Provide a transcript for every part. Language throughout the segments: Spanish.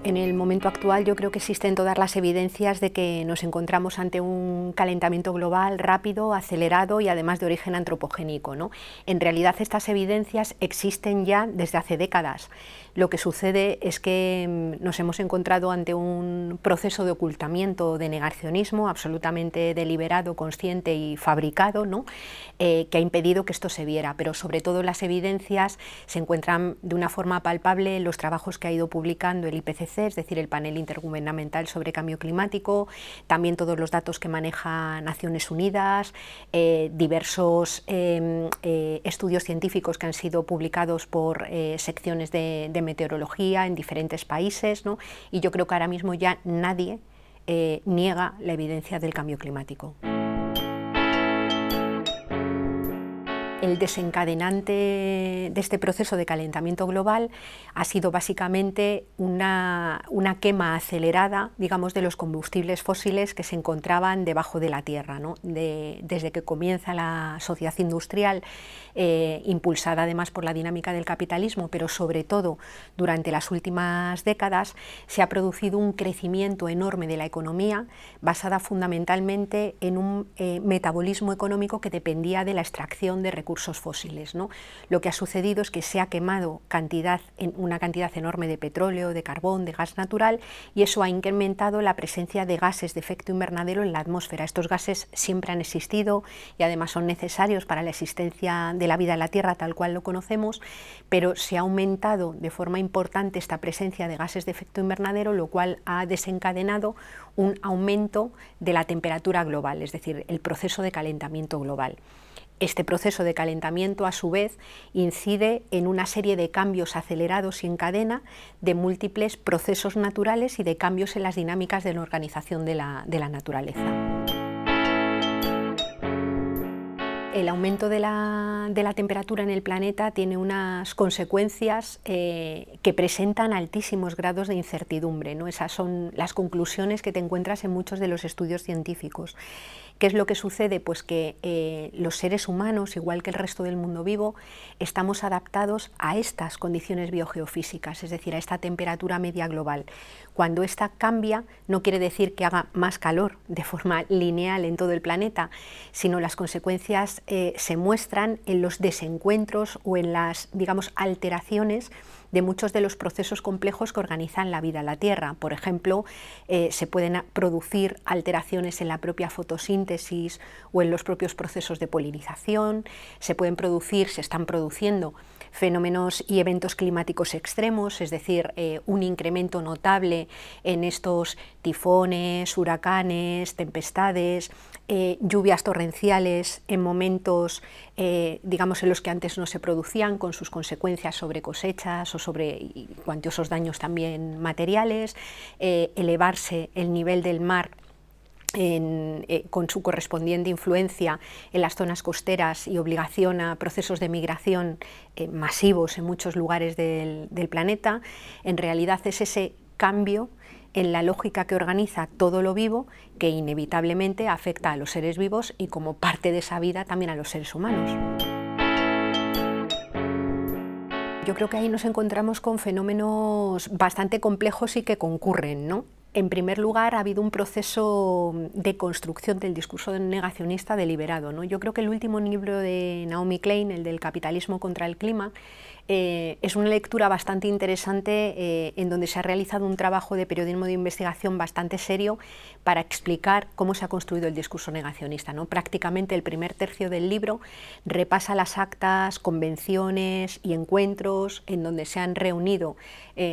En el momento actual yo creo que existen todas las evidencias de que nos encontramos ante un calentamiento global rápido, acelerado y además de origen antropogénico, ¿no? En realidad estas evidencias existen ya desde hace décadas. Lo que sucede es que nos hemos encontrado ante un proceso de ocultamiento, de negacionismo absolutamente deliberado, consciente y fabricado, ¿no? Que ha impedido que esto se viera, pero sobre todo las evidencias se encuentran de una forma palpable en los trabajos que ha ido publicando el IPCC, es decir, el Panel Intergubernamental sobre Cambio Climático, también todos los datos que maneja Naciones Unidas, diversos estudios científicos que han sido publicados por secciones de meteorología en diferentes países, ¿no? Y yo creo que ahora mismo ya nadie niega la evidencia del cambio climático. El desencadenante de este proceso de calentamiento global ha sido básicamente una quema acelerada, digamos, de los combustibles fósiles que se encontraban debajo de la tierra, ¿no? Desde que comienza la sociedad industrial, impulsada además por la dinámica del capitalismo, pero sobre todo durante las últimas décadas, se ha producido un crecimiento enorme de la economía basada fundamentalmente en un metabolismo económico que dependía de la extracción de recursos fósiles, ¿no? Lo que ha sucedido es que se ha quemado una cantidad enorme de petróleo, de carbón, de gas natural, y eso ha incrementado la presencia de gases de efecto invernadero en la atmósfera. Estos gases siempre han existido y además son necesarios para la existencia de la vida en la Tierra tal cual lo conocemos, pero se ha aumentado de forma importante esta presencia de gases de efecto invernadero, lo cual ha desencadenado un aumento de la temperatura global, es decir, el proceso de calentamiento global. Este proceso de calentamiento, a su vez, incide en una serie de cambios acelerados y en cadena de múltiples procesos naturales y de cambios en las dinámicas de la organización de la naturaleza. El aumento de la temperatura en el planeta tiene unas consecuencias que presentan altísimos grados de incertidumbre, ¿no? Esas son las conclusiones que te encuentras en muchos de los estudios científicos. ¿Qué es lo que sucede? Pues que los seres humanos, igual que el resto del mundo vivo, estamos adaptados a estas condiciones biogeofísicas, es decir, a esta temperatura media global. Cuando esta cambia, no quiere decir que haga más calor de forma lineal en todo el planeta, sino las consecuencias se muestran en los desencuentros o en las, digamos, alteraciones de muchos de los procesos complejos que organizan la vida en la Tierra. Por ejemplo, se pueden producir alteraciones en la propia fotosíntesis o en los propios procesos de polinización, se están produciendo fenómenos y eventos climáticos extremos, es decir, un incremento notable en estos tifones, huracanes, tempestades, lluvias torrenciales en momentos, digamos, en los que antes no se producían, con sus consecuencias sobre cosechas o sobre cuantiosos daños también materiales, elevarse el nivel del mar con su correspondiente influencia en las zonas costeras y obligación a procesos de migración masivos en muchos lugares del planeta. En realidad es ese cambio en la lógica que organiza todo lo vivo que inevitablemente afecta a los seres vivos y como parte de esa vida también a los seres humanos. Yo creo que ahí nos encontramos con fenómenos bastante complejos y que concurren, ¿no? En primer lugar, ha habido un proceso de construcción del discurso negacionista deliberado, ¿no? Yo creo que el último libro de Naomi Klein, el del capitalismo contra el clima, es una lectura bastante interesante en donde se ha realizado un trabajo de periodismo de investigación bastante serio para explicar cómo se ha construido el discurso negacionista, ¿no? Prácticamente el primer tercio del libro repasa las actas, convenciones y encuentros en donde se han reunido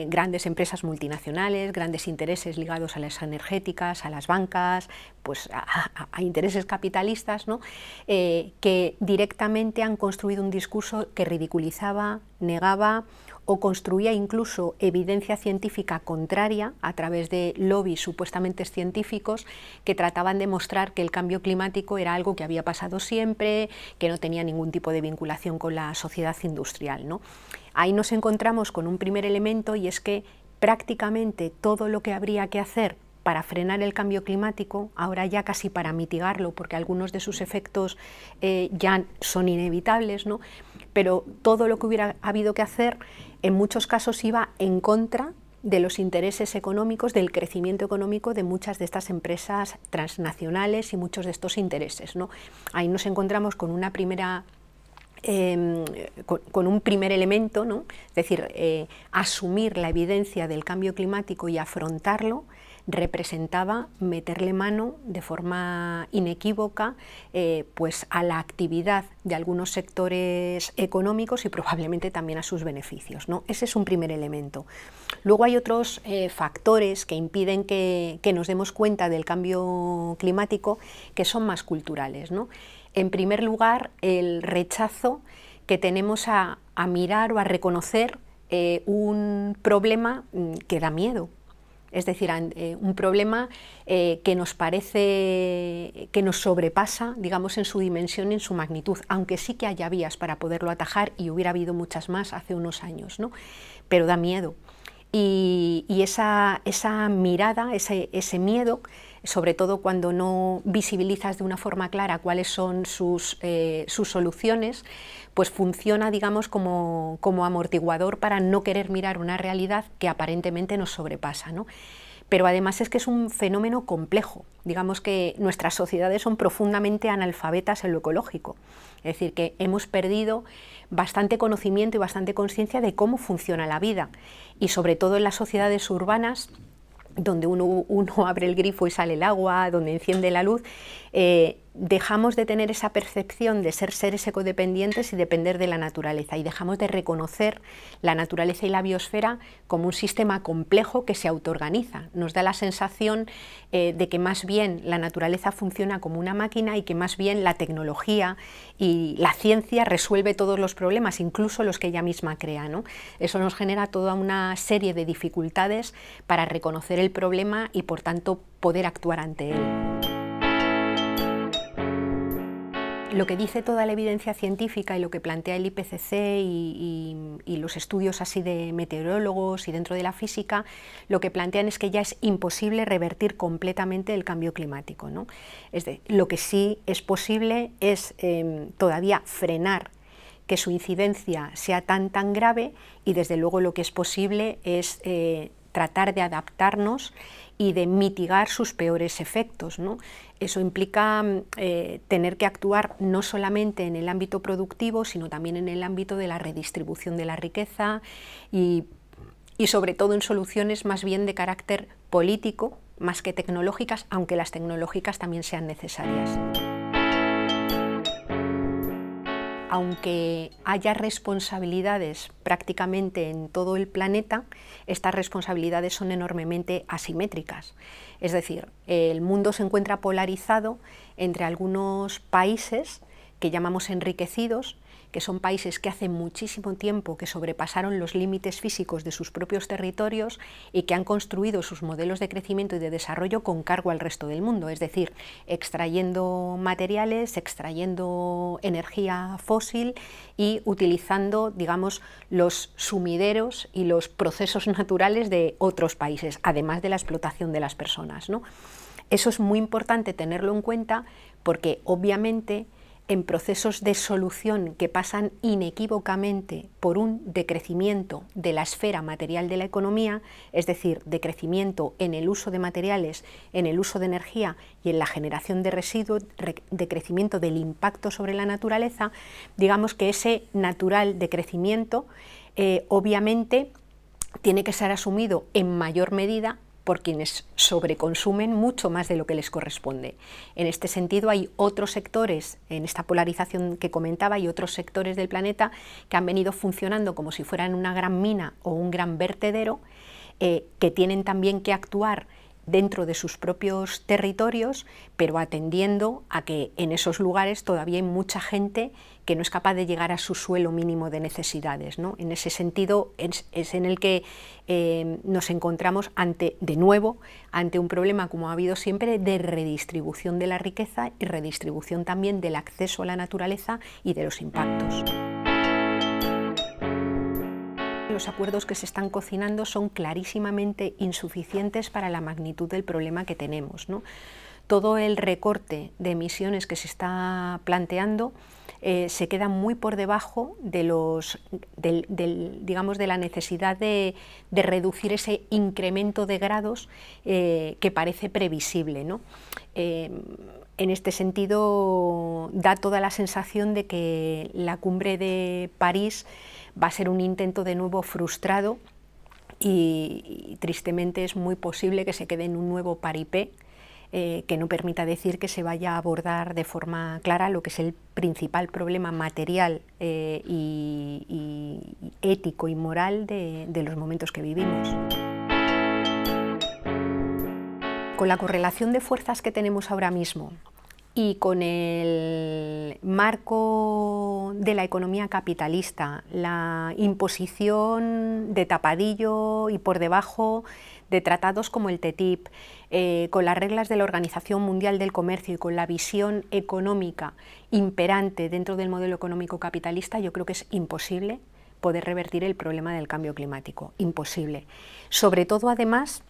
grandes empresas multinacionales, grandes intereses ligados a las energéticas, a las bancas, pues a intereses capitalistas, ¿no? Que directamente han construido un discurso que ridiculizaba, negaba o construía incluso evidencia científica contraria a través de lobbies supuestamente científicos que trataban de mostrar que el cambio climático era algo que había pasado siempre, que no tenía ningún tipo de vinculación con la sociedad industrial, ¿no? Ahí nos encontramos con un primer elemento, y es que prácticamente todo lo que habría que hacer para frenar el cambio climático, ahora ya casi para mitigarlo, porque algunos de sus efectos ya son inevitables, ¿no? Pero todo lo que hubiera habido que hacer en muchos casos iba en contra de los intereses económicos, del crecimiento económico de muchas de estas empresas transnacionales y muchos de estos intereses, ¿no? Ahí nos encontramos con una primera con un primer elemento, ¿no? Es decir, asumir la evidencia del cambio climático y afrontarlo representaba meterle mano de forma inequívoca pues a la actividad de algunos sectores económicos y probablemente también a sus beneficios, ¿no? Ese es un primer elemento. Luego hay otros factores que impiden que nos demos cuenta del cambio climático que son más culturales, ¿no? En primer lugar, el rechazo que tenemos a mirar o a reconocer un problema que da miedo. Es decir, un problema que nos parece, que nos sobrepasa, digamos, en su dimensión y en su magnitud, aunque sí que haya vías para poderlo atajar y hubiera habido muchas más hace unos años, ¿no? Pero da miedo. Y esa mirada, ese miedo, sobre todo cuando no visibilizas de una forma clara cuáles son sus soluciones, pues funciona, digamos, como amortiguador para no querer mirar una realidad que aparentemente nos sobrepasa, ¿no? Pero además es que es un fenómeno complejo. Digamos que nuestras sociedades son profundamente analfabetas en lo ecológico. Es decir, que hemos perdido bastante conocimiento y bastante conciencia de cómo funciona la vida. Y sobre todo en las sociedades urbanas, donde uno abre el grifo y sale el agua, donde enciende la luz, dejamos de tener esa percepción de ser seres ecodependientes y depender de la naturaleza, y dejamos de reconocer la naturaleza y la biosfera como un sistema complejo que se autoorganiza. Nos da la sensación de que más bien la naturaleza funciona como una máquina y que más bien la tecnología y la ciencia resuelve todos los problemas, incluso los que ella misma crea, ¿no? Eso nos genera toda una serie de dificultades para reconocer el problema y, por tanto, poder actuar ante él. Lo que dice toda la evidencia científica y lo que plantea el IPCC y los estudios así de meteorólogos y dentro de la física, lo que plantean es que ya es imposible revertir completamente el cambio climático, ¿no? Lo que sí es posible es todavía frenar que su incidencia sea tan grave, y desde luego lo que es posible es tratar de adaptarnos y de mitigar sus peores efectos, ¿no? Eso implica tener que actuar no solamente en el ámbito productivo, sino también en el ámbito de la redistribución de la riqueza y sobre todo en soluciones más bien de carácter político, más que tecnológicas, aunque las tecnológicas también sean necesarias. Aunque haya responsabilidades prácticamente en todo el planeta, estas responsabilidades son enormemente asimétricas. Es decir, el mundo se encuentra polarizado entre algunos países que llamamos enriquecidos, que son países que hace muchísimo tiempo que sobrepasaron los límites físicos de sus propios territorios y que han construido sus modelos de crecimiento y de desarrollo con cargo al resto del mundo, es decir, extrayendo materiales, extrayendo energía fósil y utilizando, digamos, los sumideros y los procesos naturales de otros países, además de la explotación de las personas, ¿no? Eso es muy importante tenerlo en cuenta porque, obviamente, en procesos de solución que pasan inequívocamente por un decrecimiento de la esfera material de la economía, es decir, decrecimiento en el uso de materiales, en el uso de energía y en la generación de residuos, decrecimiento del impacto sobre la naturaleza, digamos que ese natural decrecimiento obviamente tiene que ser asumido en mayor medida por quienes sobreconsumen mucho más de lo que les corresponde. En este sentido hay otros sectores, en esta polarización que comentaba, hay otros sectores del planeta que han venido funcionando como si fueran una gran mina o un gran vertedero, que tienen también que actuar dentro de sus propios territorios, pero atendiendo a que en esos lugares todavía hay mucha gente que no es capaz de llegar a su suelo mínimo de necesidades, ¿no? En ese sentido es en el que nos encontramos de nuevo ante un problema, como ha habido siempre, de redistribución de la riqueza y redistribución también del acceso a la naturaleza y de los impactos. Los acuerdos que se están cocinando son clarísimamente insuficientes para la magnitud del problema que tenemos, ¿no? Todo el recorte de emisiones que se está planteando se queda muy por debajo de digamos, de la necesidad de reducir ese incremento de grados que parece previsible, ¿no? En este sentido, da toda la sensación de que la cumbre de París va a ser un intento de nuevo frustrado y tristemente es muy posible que se quede en un nuevo paripé que no permita decir que se vaya a abordar de forma clara lo que es el principal problema material y ético y moral de los momentos que vivimos. Con la correlación de fuerzas que tenemos ahora mismo y con el marco de la economía capitalista, la imposición de tapadillo y por debajo de tratados como el TTIP, con las reglas de la Organización Mundial del Comercio y con la visión económica imperante dentro del modelo económico capitalista, yo creo que es imposible poder revertir el problema del cambio climático, imposible. Sobre todo, además,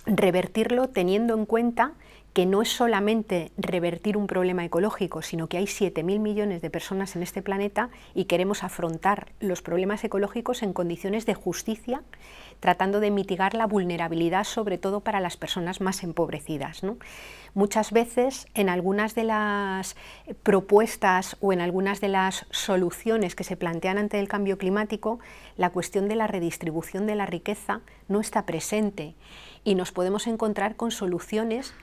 revertirlo teniendo en cuenta que no es solamente revertir un problema ecológico, sino que hay 7.000 millones de personas en este planeta y queremos afrontar los problemas ecológicos en condiciones de justicia, tratando de mitigar la vulnerabilidad, sobre todo para las personas más empobrecidas, ¿no? Muchas veces en algunas de las propuestas o en algunas de las soluciones que se plantean ante el cambio climático, la cuestión de la redistribución de la riqueza no está presente y nos podemos encontrar con soluciones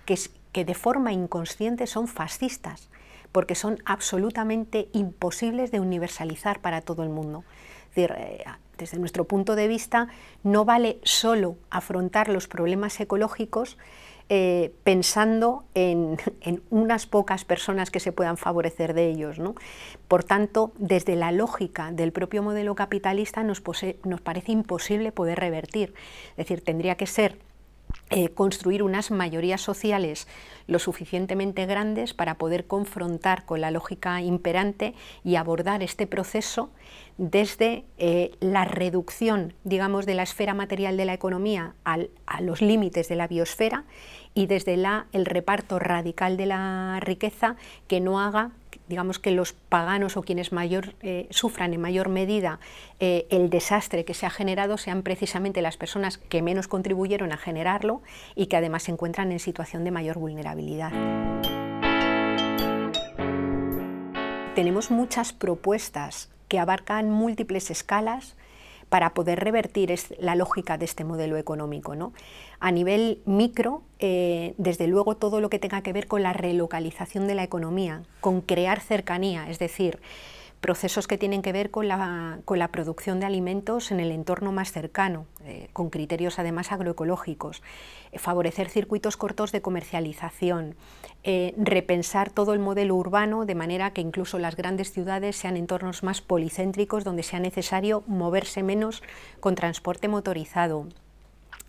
que de forma inconsciente son fascistas, porque son absolutamente imposibles de universalizar para todo el mundo. Es decir, desde nuestro punto de vista, no vale solo afrontar los problemas ecológicos pensando en unas pocas personas que se puedan favorecer de ellos, ¿no? Por tanto, desde la lógica del propio modelo capitalista nos parece imposible poder revertir. Es decir, tendría que ser construir unas mayorías sociales lo suficientemente grandes para poder confrontar con la lógica imperante y abordar este proceso desde la reducción, digamos, de la esfera material de la economía a los límites de la biosfera y desde el reparto radical de la riqueza que no haga, digamos, que los paganos o quienes sufran en mayor medida el desastre que se ha generado sean precisamente las personas que menos contribuyeron a generarlo y que además se encuentran en situación de mayor vulnerabilidad. Tenemos muchas propuestas que abarcan múltiples escalas para poder revertir la lógica de este modelo económico, ¿no? A nivel micro, desde luego todo lo que tenga que ver con la relocalización de la economía, con crear cercanía, es decir, procesos que tienen que ver con la producción de alimentos en el entorno más cercano, con criterios además agroecológicos, favorecer circuitos cortos de comercialización, repensar todo el modelo urbano de manera que incluso las grandes ciudades sean entornos más policéntricos donde sea necesario moverse menos con transporte motorizado.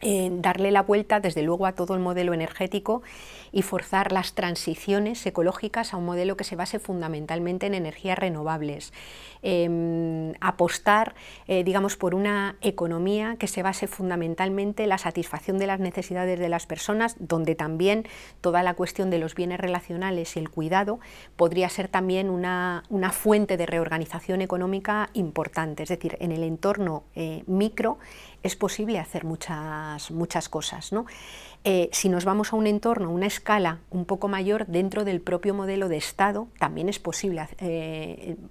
Darle la vuelta desde luego a todo el modelo energético y forzar las transiciones ecológicas a un modelo que se base fundamentalmente en energías renovables, apostar digamos, por una economía que se base fundamentalmente en la satisfacción de las necesidades de las personas, donde también toda la cuestión de los bienes relacionales y el cuidado podría ser también una fuente de reorganización económica importante, es decir, en el entorno micro es posible hacer muchas cosas, ¿no? Si nos vamos a un entorno, una escala un poco mayor dentro del propio modelo de Estado, también es posible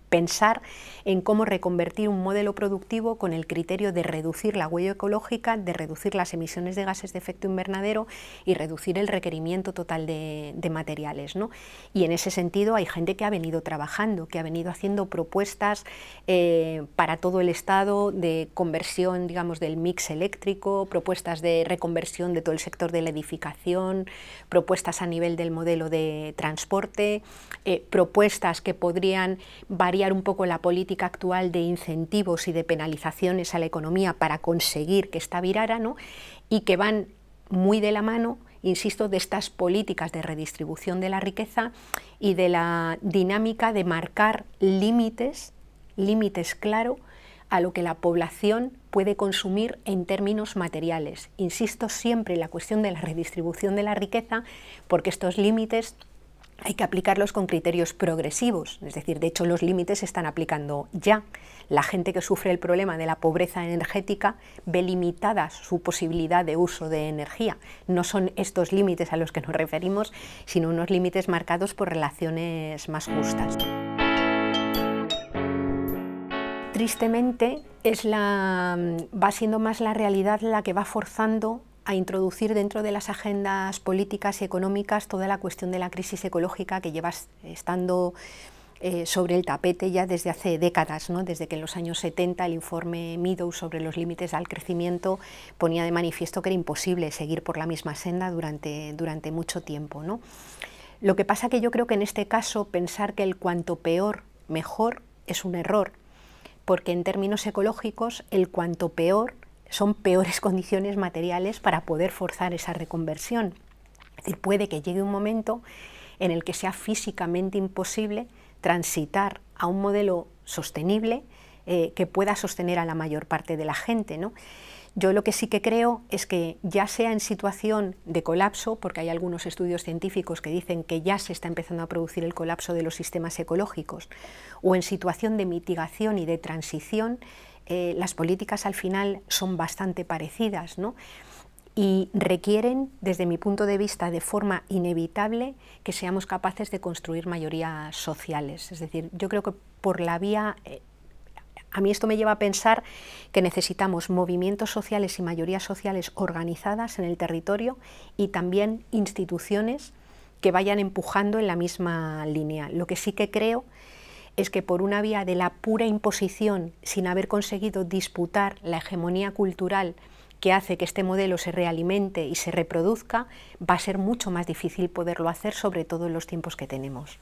pensar en cómo reconvertir un modelo productivo con el criterio de reducir la huella ecológica, de reducir las emisiones de gases de efecto invernadero y reducir el requerimiento total de materiales, ¿no? Y en ese sentido hay gente que ha venido trabajando, que ha venido haciendo propuestas para todo el Estado de conversión, digamos, del mix eléctrico, propuestas de reconversión de todo el sector de la edificación, propuestas a nivel del modelo de transporte, propuestas que podrían variar un poco la política actual de incentivos y de penalizaciones a la economía para conseguir que esta virara, ¿no? Y que van muy de la mano, insisto, de estas políticas de redistribución de la riqueza y de la dinámica de marcar límites claro a lo que la población puede consumir en términos materiales. Insisto siempre en la cuestión de la redistribución de la riqueza, porque estos límites hay que aplicarlos con criterios progresivos, es decir, de hecho los límites se están aplicando ya. La gente que sufre el problema de la pobreza energética ve limitada su posibilidad de uso de energía. No son estos límites a los que nos referimos, sino unos límites marcados por relaciones más justas. Tristemente, va siendo más la realidad la que va forzando a introducir dentro de las agendas políticas y económicas toda la cuestión de la crisis ecológica que lleva estando sobre el tapete ya desde hace décadas, ¿no? Desde que en los años 70 el informe Meadows sobre los límites al crecimiento ponía de manifiesto que era imposible seguir por la misma senda durante mucho tiempo, ¿no? Lo que pasa que yo creo que en este caso pensar que el cuanto peor, mejor es un error, porque en términos ecológicos el cuanto peor son peores condiciones materiales para poder forzar esa reconversión. Es decir, puede que llegue un momento en el que sea físicamente imposible transitar a un modelo sostenible que pueda sostener a la mayor parte de la gente, ¿no? Yo lo que sí que creo es que ya sea en situación de colapso, porque hay algunos estudios científicos que dicen que ya se está empezando a producir el colapso de los sistemas ecológicos, o en situación de mitigación y de transición, las políticas al final son bastante parecidas, ¿no? Y requieren, desde mi punto de vista, de forma inevitable, que seamos capaces de construir mayorías sociales. Es decir, yo creo que por la vía... A mí esto me lleva a pensar que necesitamos movimientos sociales y mayorías sociales organizadas en el territorio y también instituciones que vayan empujando en la misma línea. Lo que sí que creo es que por una vía de la pura imposición, sin haber conseguido disputar la hegemonía cultural que hace que este modelo se realimente y se reproduzca, va a ser mucho más difícil poderlo hacer, sobre todo en los tiempos que tenemos.